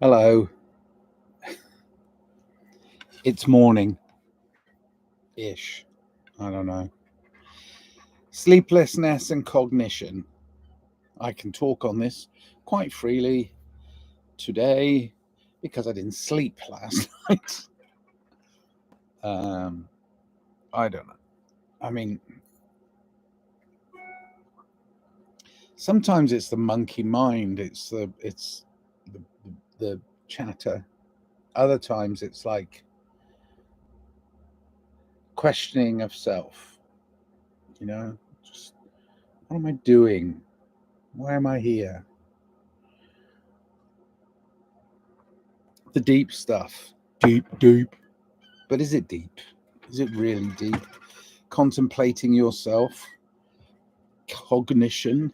Hello. It's morning-ish. I don't know. Sleeplessness and cognition. I can talk on this quite freely today because I didn't sleep last night. I don't know. I mean, sometimes it's the monkey mind. It's the the chatter. Other times it's like questioning of self. Just what am I doing? Why am I here? The deep stuff. Deep. But is it deep? Is it really deep? Contemplating yourself, cognition.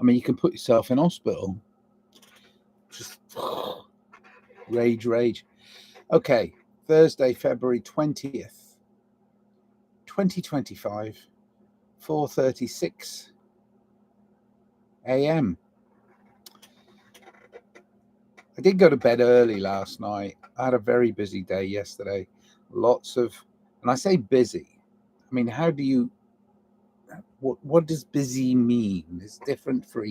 I mean, you can put yourself in hospital. Just rage. Okay, Thursday, February 20th, 2025, 4:36 a.m. I did go to bed early last night. I had a very busy day yesterday. And I say busy. I mean, how do you what does busy mean? It's different for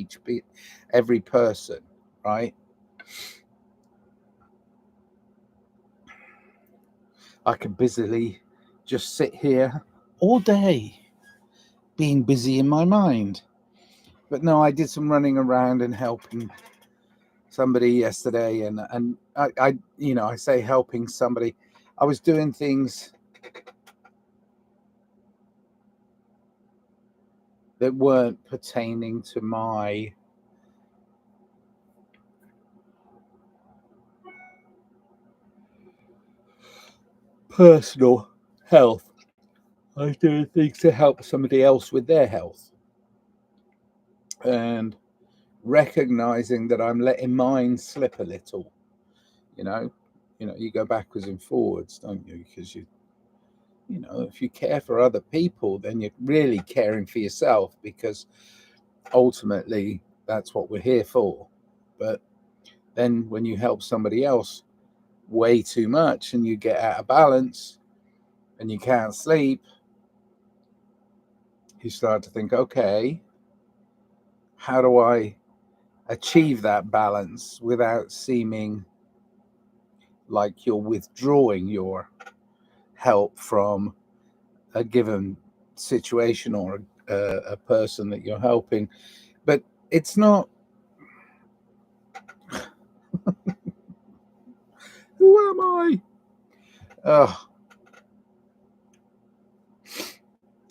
every person, right? I could busily just sit here all day being busy in my mind. But no, I did some running around and helping somebody yesterday, and I say helping somebody. I was doing things that weren't pertaining to my personal health. I was doing things to help somebody else with their health, and recognizing that I'm letting mine slip a little. You know, you go backwards and forwards, don't you? Because if you care for other people, then you're really caring for yourself, because ultimately that's what we're here for. But then when you help somebody else way too much and you get out of balance and you can't sleep, you start to think, okay, how do I achieve that balance without seeming like you're withdrawing your help from a given situation or a person that you're helping? But it's not. Who am I?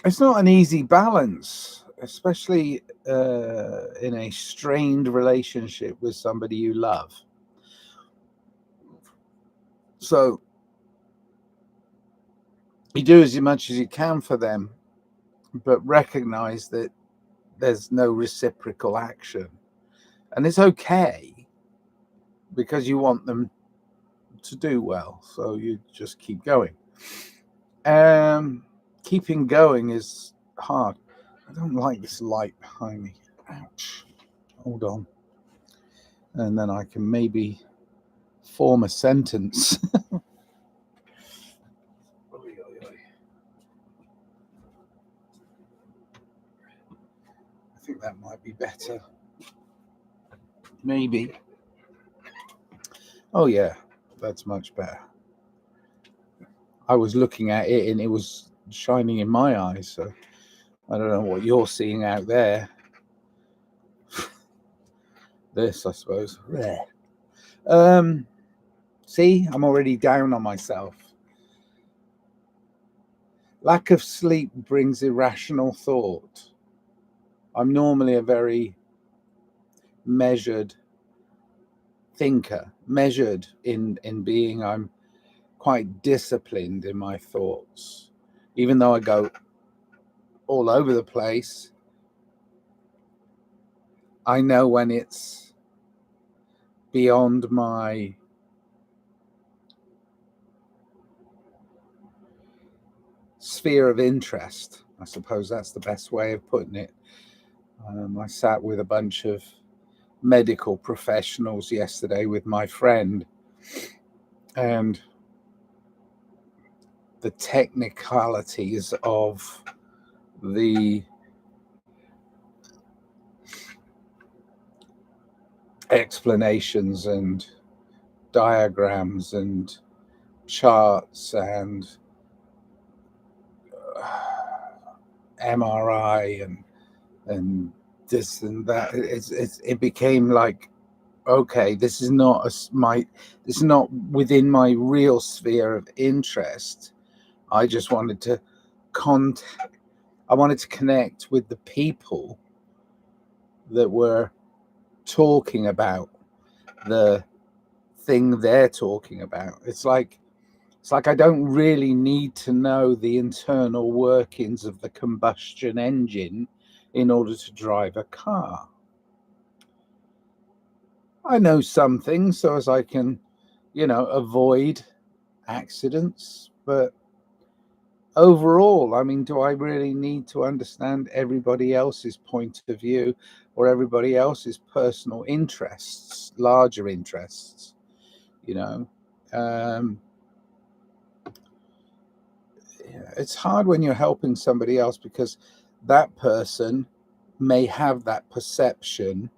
It's not an easy balance, especially in a strained relationship with somebody you love. So you do as much as you can for them, but recognize that there's no reciprocal action. And it's okay, because you want them to do well. So you just keep going. Keeping going is hard. I don't like this light behind me. Ouch. Hold on. And then I can maybe form a sentence. I think that might be better. Maybe. Oh, yeah, that's much better. I was looking at it and it was shining in my eyes, so I don't know what you're seeing out there. This, I suppose. See, I'm already down on myself. Lack of sleep brings irrational thought. I'm normally a very measured thinker, measured in being. I'm quite disciplined in my thoughts, even though I go all over the place. I know when it's beyond my sphere of interest. I suppose that's the best way of putting it. I sat with a bunch of medical professionals yesterday with my friend, and the technicalities of the explanations and diagrams and charts and MRI and this and that. It became like, okay, this is not this is not within my real sphere of interest. I just wanted to I wanted to connect with the people that were talking about the thing they're talking about. It's like I don't really need to know the internal workings of the combustion engine in order to drive a car. I know some things so as I can, avoid accidents, but overall, I mean, do I really need to understand everybody else's point of view or everybody else's personal interests, larger interests? It's hard when you're helping somebody else because that person may have that perception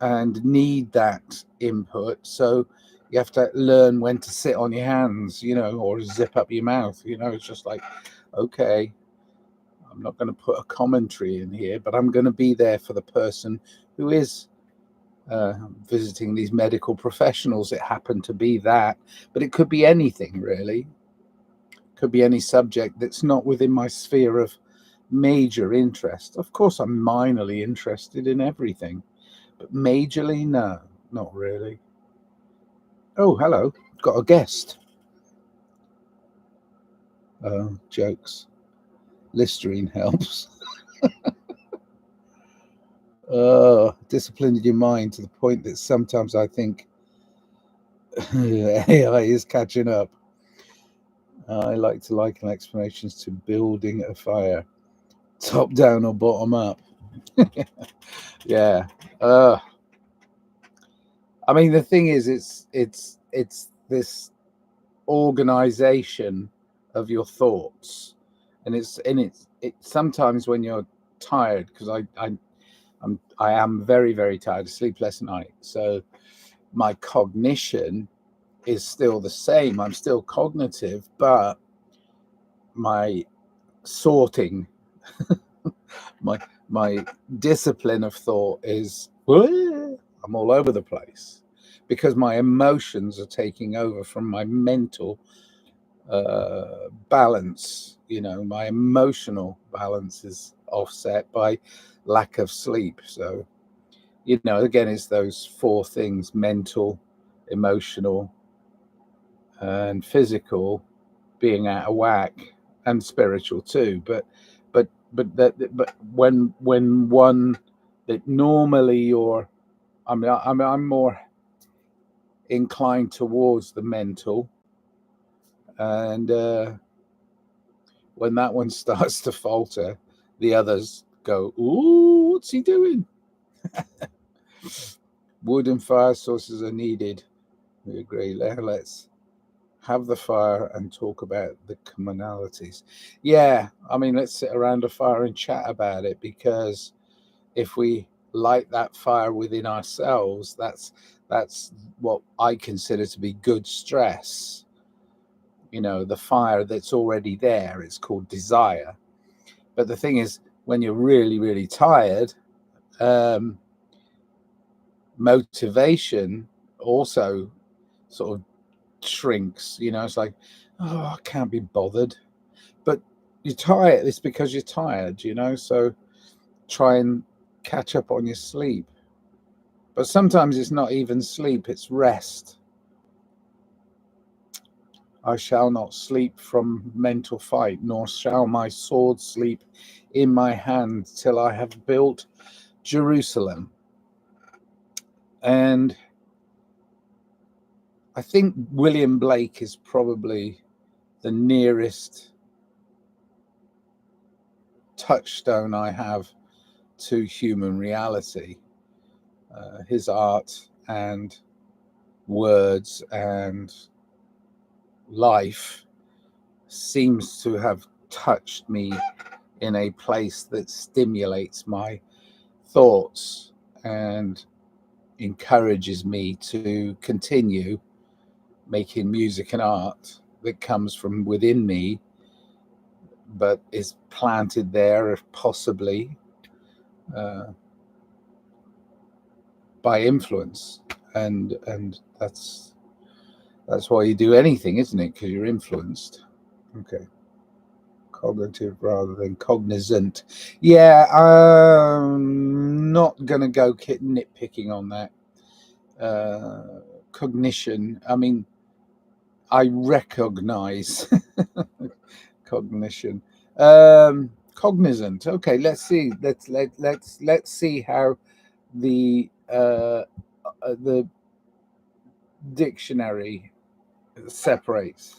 and need that input. So you have to learn when to sit on your hands, or zip up your mouth. It's just like, okay, I'm not going to put a commentary in here, but I'm going to be there for the person who is visiting these medical professionals. It happened to be that, but it could be anything really. Could be any subject that's not within my sphere of major interest. Of course, I'm minorly interested in everything, but majorly, no, not really. Oh, hello, got a guest. Oh, jokes. Listerine helps. Disciplined your mind to the point that sometimes I think AI is catching up. I like to liken explanations to building a fire, top down or bottom up. Yeah. I mean, the thing is, it's this organization of your thoughts, and it's sometimes when you're tired, because I am very, very tired, sleepless night. So my cognition is still the same. I'm still cognitive, but my sorting, my discipline of thought is I'm all over the place because my emotions are taking over from my mental balance. My emotional balance is offset by lack of sleep. So again, it's those four things: mental, emotional, and physical being out of whack, and spiritual too. But when one that normally I'm more inclined towards the mental, and when that one starts to falter, the others go, "Ooh, what's he doing?" Wood and fire sources are needed. We agree. Let's have the fire and talk about the commonalities. Yeah, I mean, let's sit around a fire and chat about it, because if we light that fire within ourselves, that's what I consider to be good stress. The fire that's already there, it's called desire. But the thing is, when you're really, really tired, motivation also sort of shrinks. It's like, oh, I can't be bothered. But you're tired. It's because you're tired, so try and catch up on your sleep. But sometimes it's not even sleep, it's rest. I shall not sleep from mental fight, nor shall my sword sleep in my hand till I have built Jerusalem. And I think William Blake is probably the nearest touchstone I have to human reality. his art and words and life seems to have touched me in a place that stimulates my thoughts and encourages me to continue making music and art that comes from within me, but is planted there possibly by influence. And that's why you do anything, isn't it? Because you're influenced. Okay. Cognitive rather than cognizant. Yeah, I'm not gonna go nitpicking on that. Cognition, I mean, I recognize cognition. Cognizant. Okay, let's see. Let's see how the dictionary separates.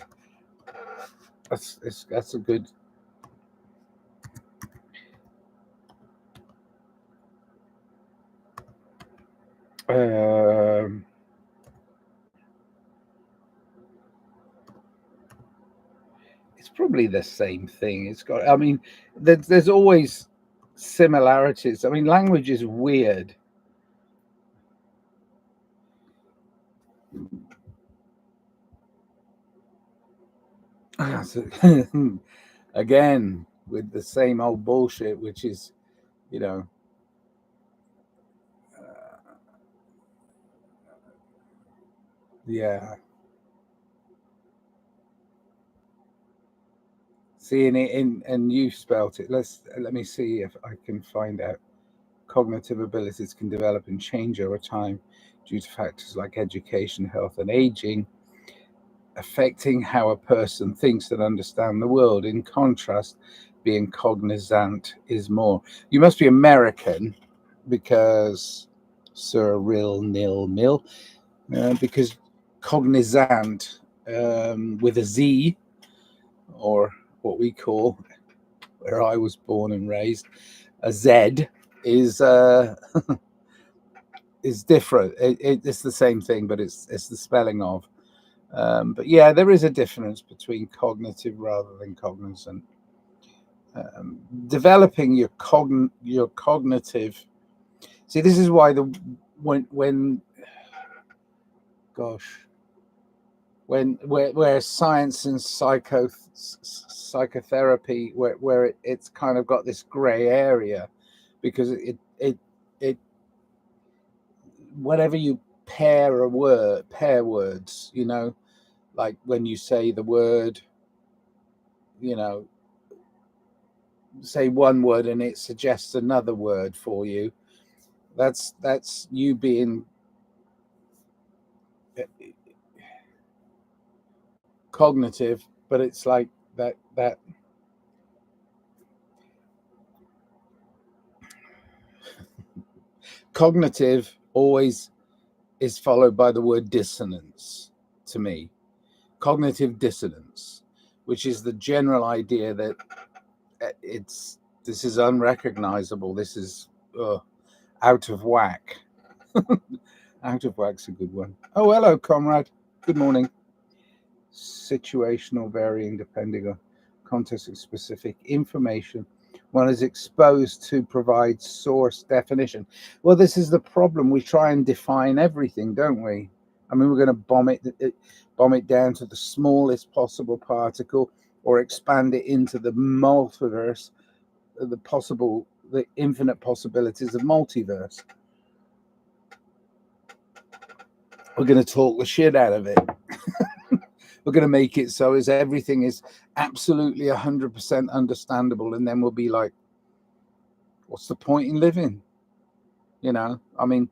That's a good. It's probably the same thing. It's got. I mean, there's always similarities. I mean, language is weird. Again, with the same old bullshit, which is, you know, yeah. Seeing it and you spelt it. Let me see if I can find out. Cognitive abilities can develop and change over time due to factors like education, health, and aging, affecting how a person thinks and understands the world. In contrast, being cognizant is more. You must be American because Sir Real Nil Mill, because cognizant with a Z, or what we call, where I was born and raised, a Z, is is different. It's the same thing, but it's the spelling of. But yeah, there is a difference between cognitive rather than cognizant. Developing your cognitive. See, this is why when gosh, where science and psychotherapy, where it's kind of got this gray area, because it whenever you pair words, you know, like when you say the word, you know, say one word and it suggests another word for you, that's you being cognitive, but it's like that cognitive always is followed by the word dissonance to me. Cognitive dissonance, which is the general idea that this is unrecognizable, this is out of whack. Out of whack's a good one. Oh, hello, comrade. Good morning. Situational, varying depending on context and specific information one is exposed to provide source definition. Well, this is the problem. We try and define everything, don't we? I mean, we're going to bomb it down to the smallest possible particle, or expand it into the multiverse, the infinite possibilities of multiverse. We're going to talk the shit out of it. We're going to make it so as everything is absolutely 100% understandable, and then we'll be like, what's the point in living? You know, I mean,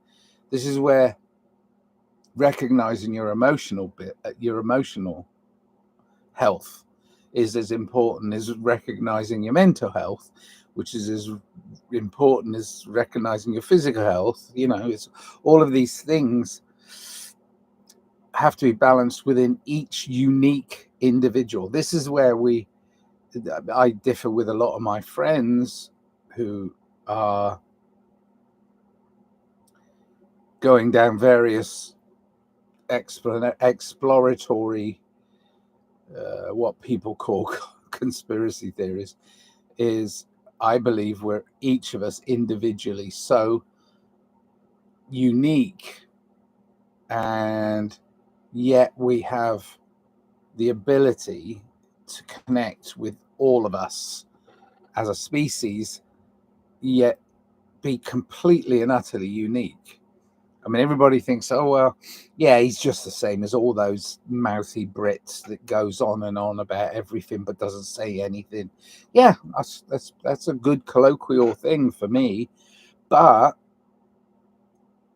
this is where recognizing your emotional health is as important as recognizing your mental health, which is as important as recognizing your physical health. You know, it's all of these things have to be balanced within each unique individual. This is where I differ with a lot of my friends who are going down various exploratory, what people call conspiracy theories, is I believe we're each of us individually so unique, and yet we have the ability to connect with all of us as a species, yet be completely and utterly unique. I mean, everybody thinks, oh, well, yeah, he's just the same as all those mouthy Brits that goes on and on about everything but doesn't say anything. Yeah, that's a good colloquial thing for me. But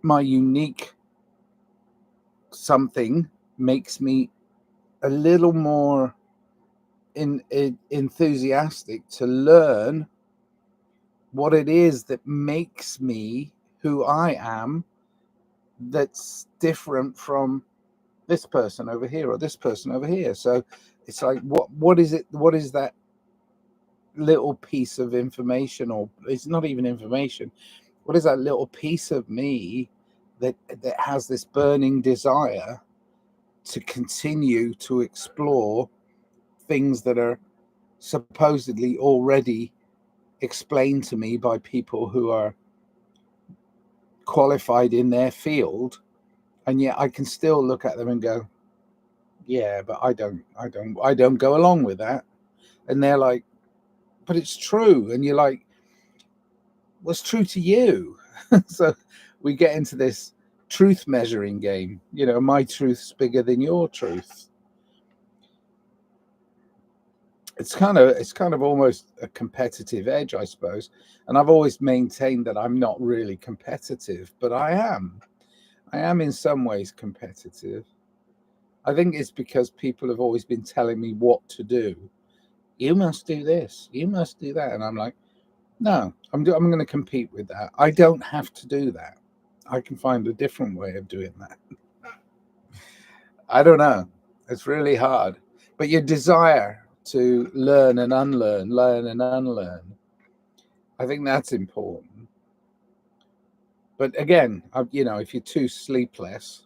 my unique something makes me a little more enthusiastic to learn what it is that makes me who I am, that's different from this person over here or this person over here. So it's like, what is it? What is that little piece of information, or it's not even information? What is that little piece of me that has this burning desire to continue to explore things that are supposedly already explained to me by people who are qualified in their field, and yet I can still look at them and go, yeah, but I don't go along with that. And they're like, but it's true. And you're like, what's true to you? So we get into this truth measuring game. You know, my truth's bigger than your truth. It's kind of almost a competitive edge, I suppose. And I've always maintained that I'm not really competitive, but I am in some ways competitive. I think it's because people have always been telling me what to do. You must do this, you must do that. And I'm like, no, I'm going to compete with that. I don't have to do that. I can find a different way of doing that. I don't know. It's really hard. But your desire to learn and unlearn, I think that's important. But again, if you're too sleepless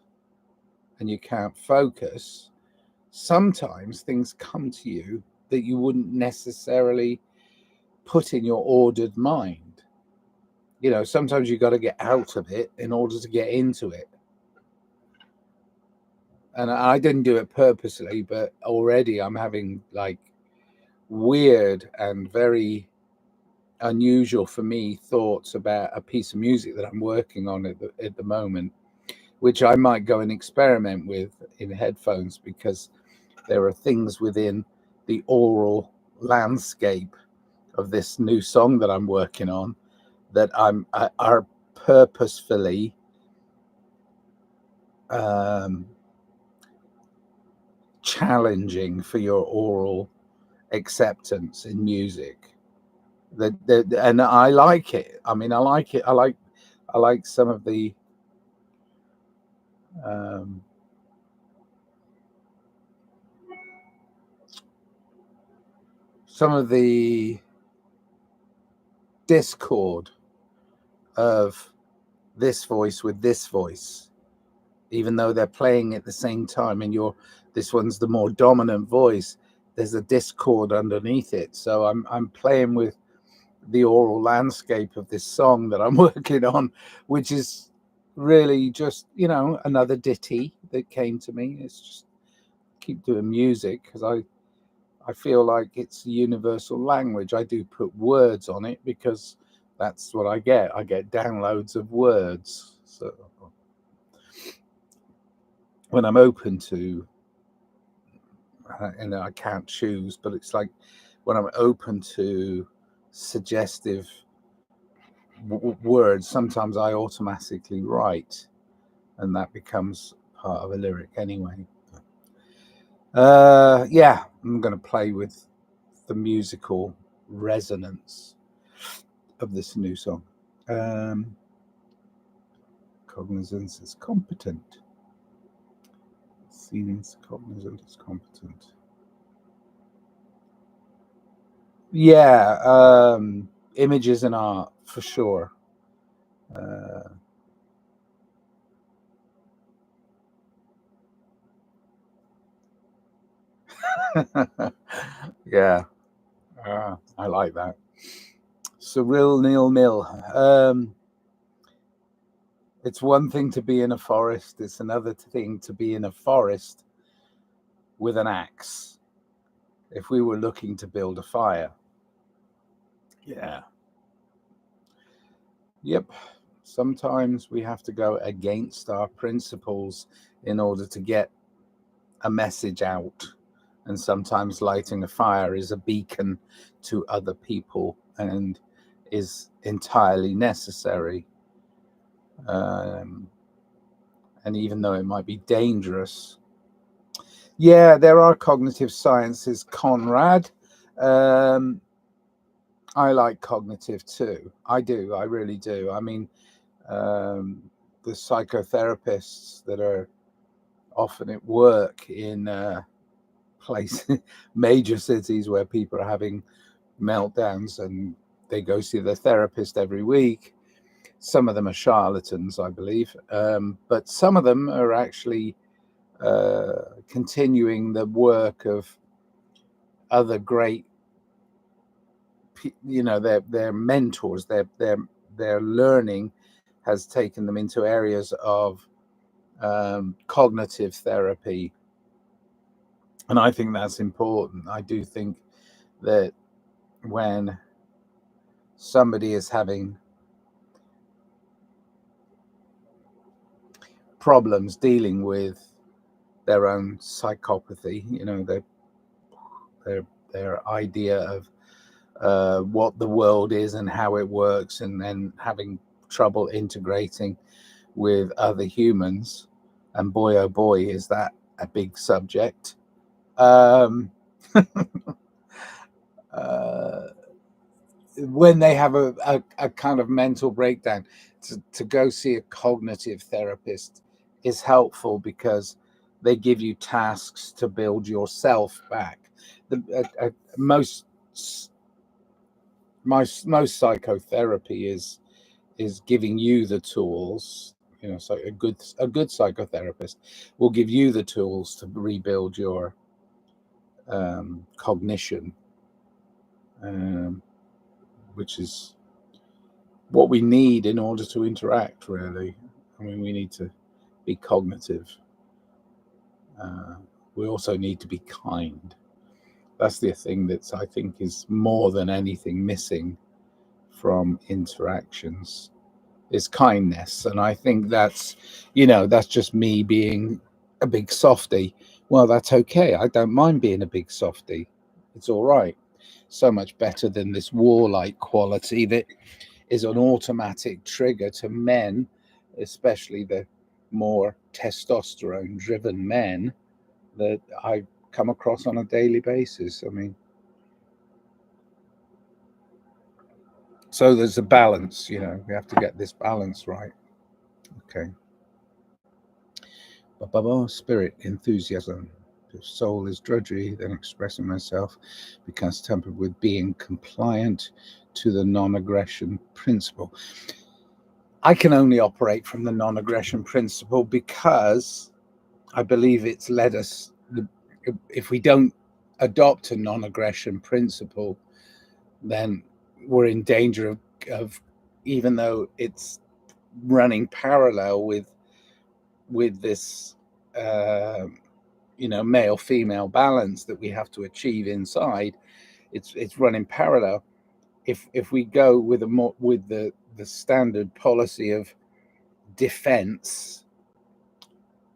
and you can't focus, sometimes things come to you that you wouldn't necessarily put in your ordered mind. Sometimes you got to get out of it in order to get into it. And I didn't do it purposely, but already I'm having like weird and very unusual for me thoughts about a piece of music that I'm working on at the moment, which I might go and experiment with in headphones, because there are things within the aural landscape of this new song that I'm working on that are purposefully challenging for your aural acceptance in music. And I like it. I mean, I like it. I like some of the discord of this voice with this voice, even though they're playing at the same time, and this one's the more dominant voice. There's a discord underneath it. So I'm playing with the aural landscape of this song that I'm working on, which is really just, another ditty that came to me. It's just keep doing music because I feel like it's a universal language. I do put words on it because that's what I get. I get downloads of words. So when I'm open to, and I can't choose, but it's like when I'm open to suggestive words, sometimes I automatically write, and that becomes part of a lyric anyway. Yeah, I'm going to play with the musical resonance of this new song. Cognizance is competent. Seems cognizant is competent. Yeah, images and art for sure. Yeah, I like that. Cyril Neil Mill. It's one thing to be in a forest, it's another thing to be in a forest with an axe if we were looking to build a fire. Yeah. Yep. Sometimes we have to go against our principles in order to get a message out. And sometimes lighting a fire is a beacon to other people and is entirely necessary. And even though it might be dangerous, yeah, there are cognitive sciences, Conrad. I like cognitive too. I do. I really do. I mean, the psychotherapists that are often at work in places, major cities where people are having meltdowns and they go see their therapist every week. Some of them are charlatans, I believe, but some of them are actually continuing the work of other great, their mentors. Their learning has taken them into areas of cognitive therapy, and I think that's important. I do think that when somebody is having problems dealing with their own psychopathy, their idea of what the world is and how it works, and then having trouble integrating with other humans, and boy oh boy is that a big subject. When they have a kind of mental breakdown, to go see a cognitive therapist is helpful because they give you tasks to build yourself back. Most psychotherapy is giving you the tools. So a good psychotherapist will give you the tools to rebuild your cognition, which is what we need in order to interact, really. I mean, we need to be cognitive. We also need to be kind. That's the thing that I think is more than anything missing from interactions, is kindness. And I think that's just me being a big softy. Well, that's okay. I don't mind being a big softy. It's all right. So much better than this warlike quality that is an automatic trigger to men, especially the more testosterone driven men that I come across on a daily basis. I mean, so there's a balance, we have to get this balance right. Okay. Spirit, enthusiasm. If soul is drudgery, then expressing myself becomes tempered with being compliant to the non-aggression principle. I can only operate from the non-aggression principle because I believe it's led us. If we don't adopt a non-aggression principle, then we're in danger of even though it's running parallel with this male female balance that we have to achieve inside, it's running parallel. If we go with the standard policy of defense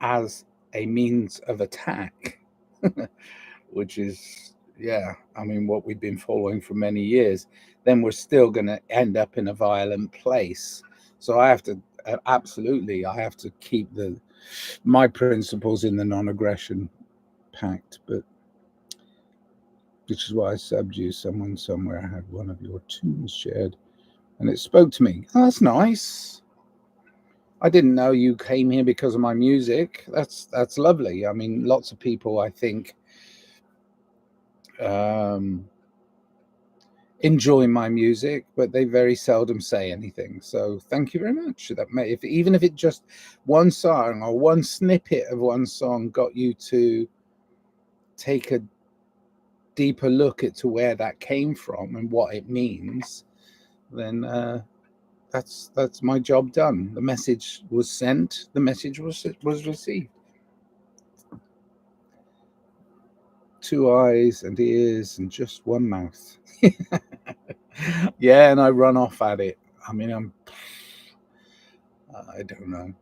as a means of attack, which is, I mean, what we've been following for many years, then we're still going to end up in a violent place. So I have to I have to keep my principles in the non-aggression pact. But which is why I subbed you. Someone somewhere had one of your tunes shared, and it spoke to me. Oh, that's nice. I didn't know you came here because of my music. That's lovely. I mean, lots of people, I think, enjoy my music, but they very seldom say anything. So thank you very much. Even if it just one song or one snippet of one song got you to take deeper look into where that came from and what it means, then that's my job done. The message was sent. The message was received. 2 eyes and ears and just one mouth. Yeah, and I run off at it. I mean, I don't know.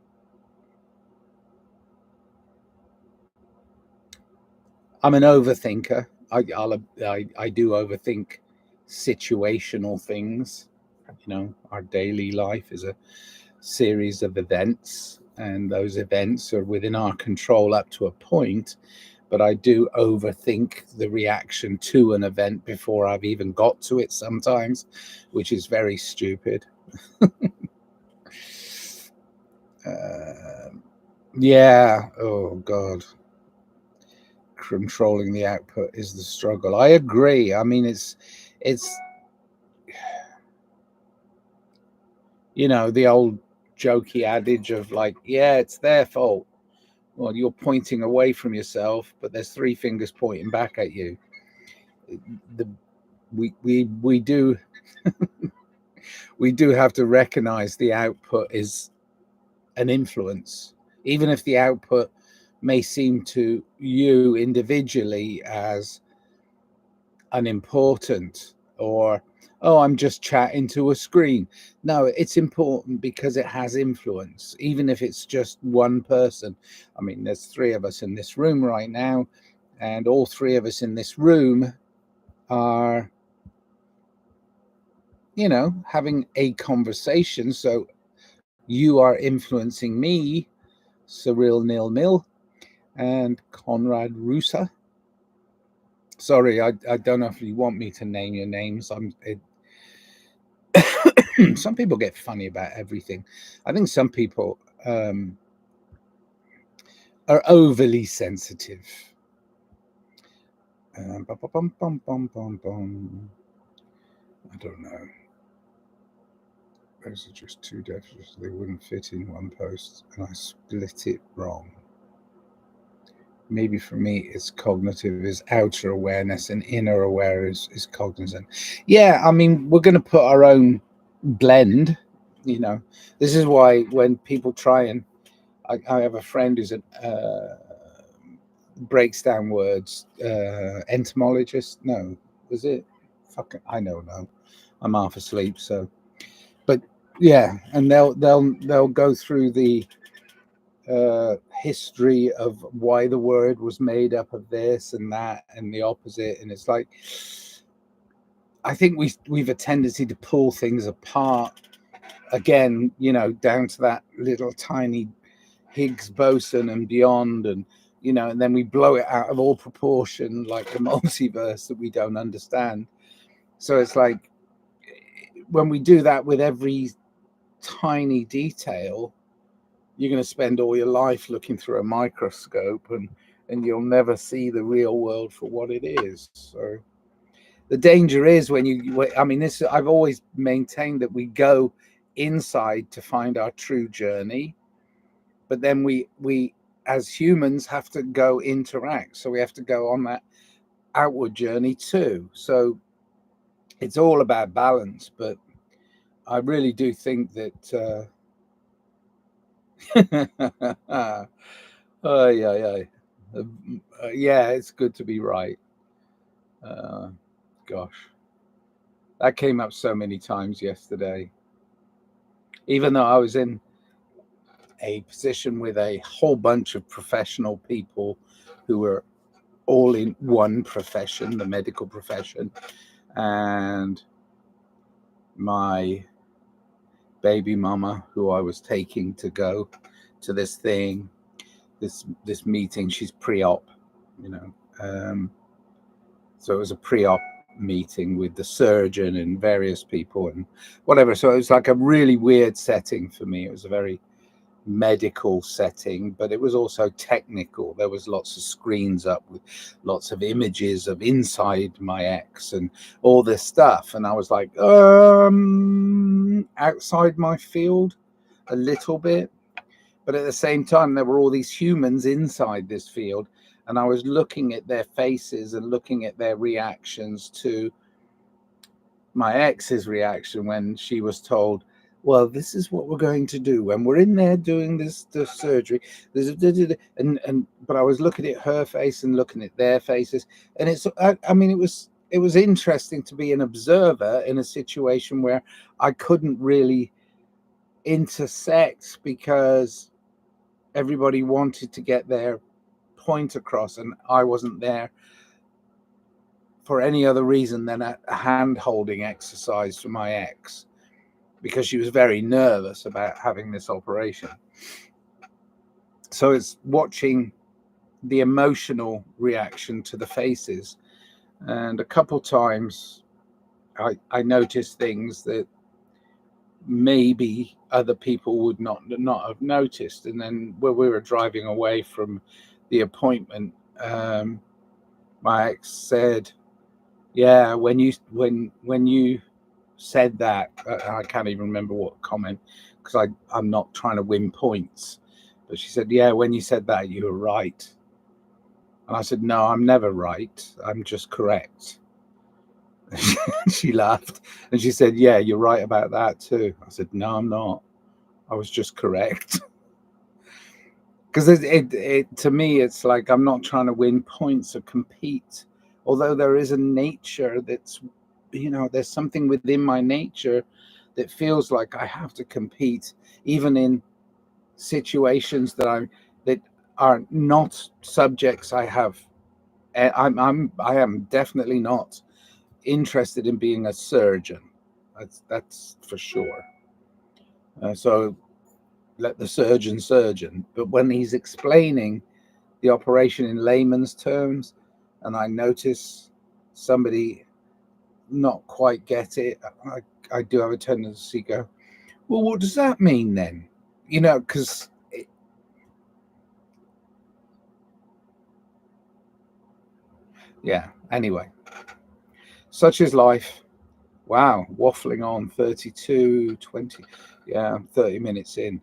I'm an overthinker. I do overthink situational things. You know, our daily life is a series of events, and those events are within our control up to a point. But I do overthink the reaction to an event before I've even got to it sometimes, which is very stupid. Yeah. Oh, God. Controlling the output is the struggle. I agree. I mean, it's you know, the old jokey adage of like, yeah, it's their fault. Well, you're pointing away from yourself, but there's 3 fingers pointing back at you. The we do we do have to recognize the output is an influence, even if the output may seem to you individually as unimportant, or, oh, I'm just chatting to a screen. No, it's important because it has influence, even if it's just one person. I mean, there's 3 of us in this room right now, and all 3 of us in this room are, you know, having a conversation. So you are influencing me, Cyril Nil Nil, and Conrad Rusa. Sorry, I don't know if you want me to name your names. Some people get funny about everything. I think some people are overly sensitive. I don't know. Those are just 2 definitions. They wouldn't fit in one post, and I split it wrong. Maybe for me, it's cognitive is outer awareness, and inner awareness is cognizant. Yeah, I mean, we're going to put our own blend. You know, this is why when people try and, I have a friend who's breaks down words, entomologist. No, was it? Fucking, I don't know. I'm half asleep, so. But yeah, and they'll go through the history of why the word was made up of this and that and the opposite, and it's like, I think we've a tendency to pull things apart again, you know, down to that little tiny Higgs boson and beyond, and you know, and then we blow it out of all proportion like the multiverse that we don't understand. So it's like, when we do that with every tiny detail, you're going to spend all your life looking through a microscope, and you'll never see the real world for what it is. So the danger is when I mean, this, I've always maintained that we go inside to find our true journey, but then we as humans have to go interact. So we have to go on that outward journey too. So it's all about balance, but I really do think that oh, yeah, it's good to be right. Gosh, that came up so many times yesterday. Even though I was in a position with a whole bunch of professional people who were all in one profession, the medical profession, and my baby mama, who I was taking to go to this thing, this meeting. She's pre-op, you know. So it was a pre-op meeting with the surgeon and various people and whatever. So it was like a really weird setting for me. It was a very medical setting, but it was also technical. There was lots of screens up with lots of images of inside my ex and all this stuff. And I was like, outside my field a little bit. But at the same time, there were all these humans inside this field. and I was looking at their faces and looking at their reactions to my ex's reaction when she was told, well, this is what we're going to do when we're in there doing the surgery. But I was looking at her face and looking at their faces, and I mean, it was interesting to be an observer in a situation where I couldn't really intersect because everybody wanted to get their point across, and I wasn't there for any other reason than a hand-holding exercise for my ex, because she was very nervous about having this operation. So it's watching the emotional reaction to the faces. And a couple times I noticed things that maybe other people would not have noticed. And then when we were driving away from the appointment, my ex said, yeah, when you said that, I can't even remember what comment, because I'm not trying to win points, but she said, yeah, when you said that, you were right. And I said, no, I'm never right, I'm just correct. She laughed and she said, yeah, you're right about that too. I said, no, I'm not, I was just correct. Because it to me, it's like I'm not trying to win points or compete, although there is a nature that's, there's something within my nature that feels like I have to compete, even in situations that are not subjects I have. I am definitely not interested in being a surgeon. That's for sure. So let the surgeon. But when he's explaining the operation in layman's terms, and I notice somebody not quite get it, I do have a tendency to go, well, what does that mean then? Because yeah, anyway, such is life. Wow, waffling on 32, 20, yeah, 30 minutes in.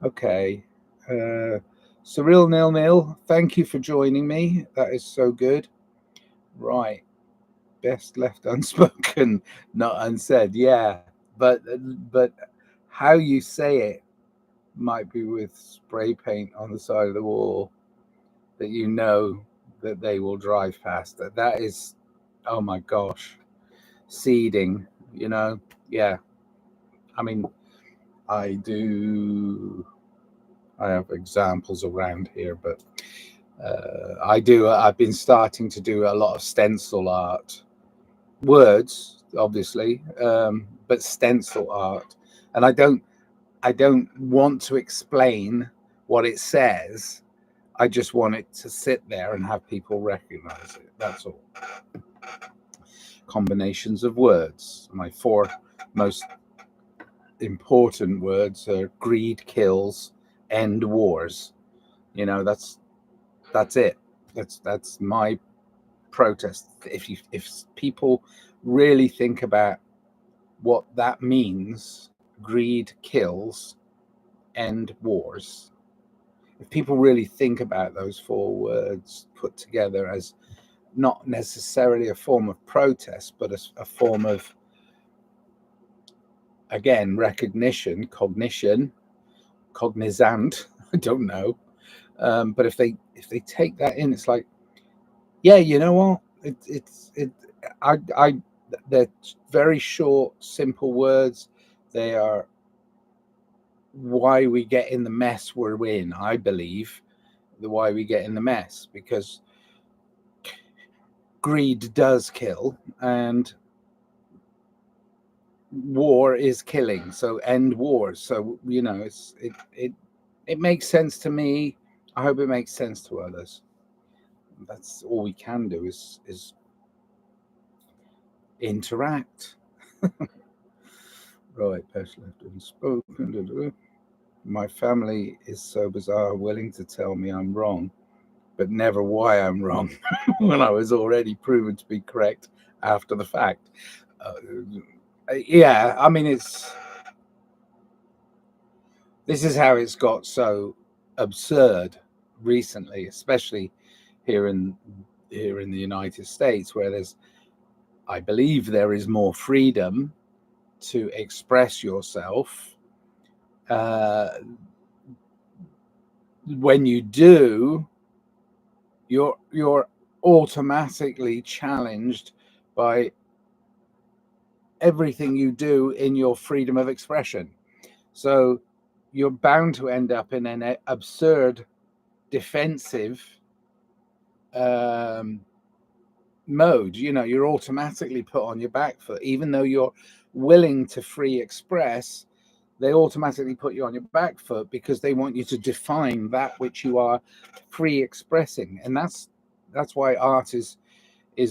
Okay. Surreal Nil, thank you for joining me. That is so good. Right. Best left unspoken, not unsaid. Yeah, but how you say it might be with spray paint on the side of the wall that that they will drive past. That is, oh my gosh, seeding. Yeah. I mean, I do. I have examples around here, but I've been starting to do a lot of stencil art, words, obviously, but stencil art, and I don't want to explain what it says. I just want it to sit there and have people recognize it. That's all. Combinations of words. My 4 most important words are greed kills, end wars. That's it. That's my protest. If people really think about what that means, greed kills, end wars. If people really think about those 4 words put together as not necessarily a form of protest, but a form of, again, recognition, cognition, cognizant, I don't know. But if they take that in, it's like, yeah, you know what? They're very short, simple words. They are why we get in the mess we're in, I believe. The why we get in the mess, because greed does kill, and war is killing. So end wars. So it makes sense to me. I hope it makes sense to others. That's all we can do is interact. Right, best left unspoken. My family is so bizarre, willing to tell me I'm wrong, but never why I'm wrong when I was already proven to be correct after the fact. Yeah, I mean, this is how it's got so absurd recently, especially here in the United States, where I believe there is more freedom to express yourself. When you do, you're automatically challenged by everything you do in your freedom of expression. So you're bound to end up in an absurd defensive mode. You're automatically put on your back foot, even though you're willing to free express. They automatically put you on your back foot because they want you to define that which you are free expressing. And that's why art is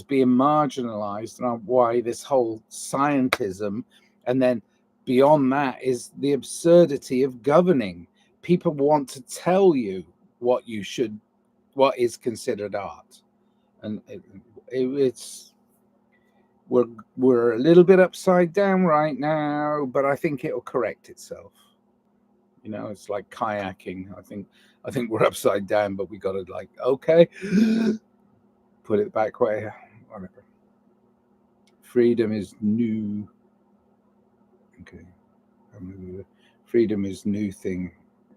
being marginalized, and why this whole scientism, and then beyond that is the absurdity of governing. People want to tell you what is considered art, and it's we're a little bit upside down right now, but I think it'll correct itself. It's like kayaking. I think we're upside down, but we got to okay, put it back where whatever. Freedom is new. Okay. Freedom is new thing,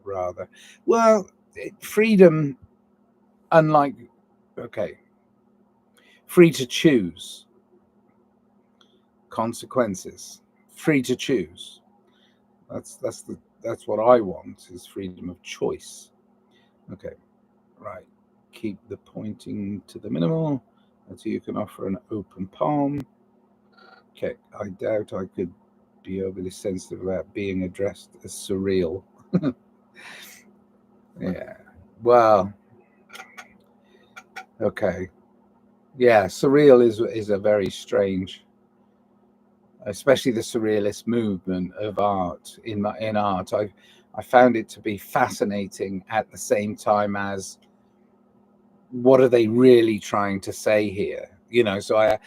rather. Well, freedom, unlike, okay, free to choose. Consequences. Free to choose. That's what I want, is freedom of choice. Okay. Right. Keep the pointing to the minimal until you can offer an open palm. Okay. I doubt I could be overly sensitive about being addressed as surreal. Yeah. Well. Okay. Yeah. Surreal is a very strange, especially the surrealist movement of art. In art, I found it to be fascinating at the same time as, what are they really trying to say here? So I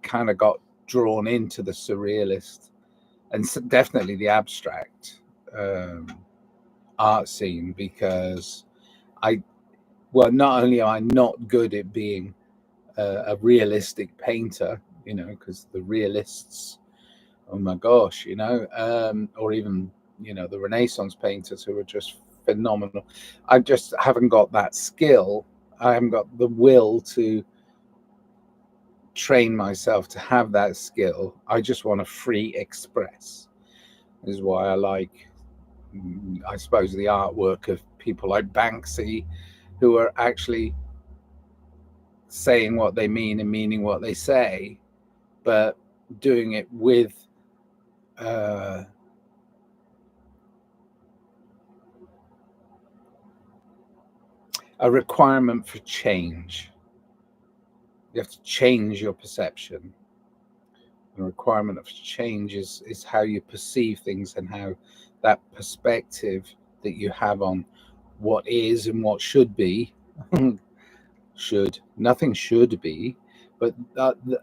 kind of got drawn into the surrealist and definitely the abstract art scene, because not only am I not good at being a realistic painter, because the realists, oh my gosh, or even the Renaissance painters who are just phenomenal. I just haven't got that skill. I haven't got the will to train myself to have that skill. I just want to free express. This is why I like, I suppose, the artwork of people like Banksy, who are actually saying what they mean and meaning what they say, but doing it with a requirement for change. You have to change your perception. The requirement of change is how you perceive things, and how that perspective that you have on what is and what should be nothing should be, but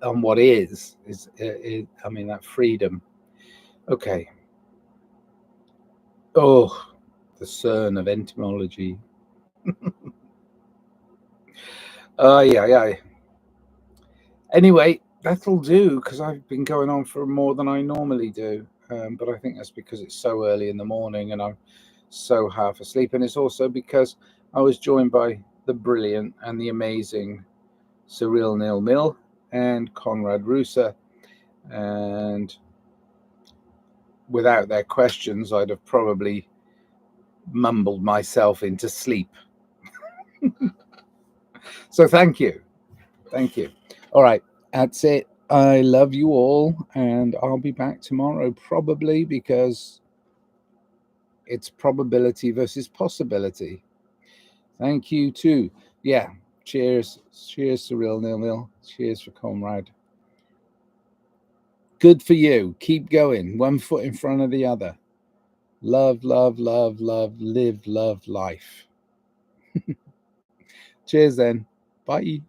on what is I mean, that freedom. Okay. Oh, the CERN of entomology. Yeah. Anyway, that'll do, because I've been going on for more than I normally do. But I think that's because it's so early in the morning and I'm so half asleep. And it's also because I was joined by the brilliant and the amazing Cyril Nil-Mill and Conrad Rusa. And without their questions, I'd have probably mumbled myself into sleep. So thank you. Thank you. All right. That's it. I love you all, and I'll be back tomorrow probably, because it's probability versus possibility. Thank you too. Yeah. Cheers. Cheers, Cyril Nil-Mill. Cheers for Comrade. Good for you. Keep going. One foot in front of the other. Love, love, love, love, live, love, life. Cheers then. Bye.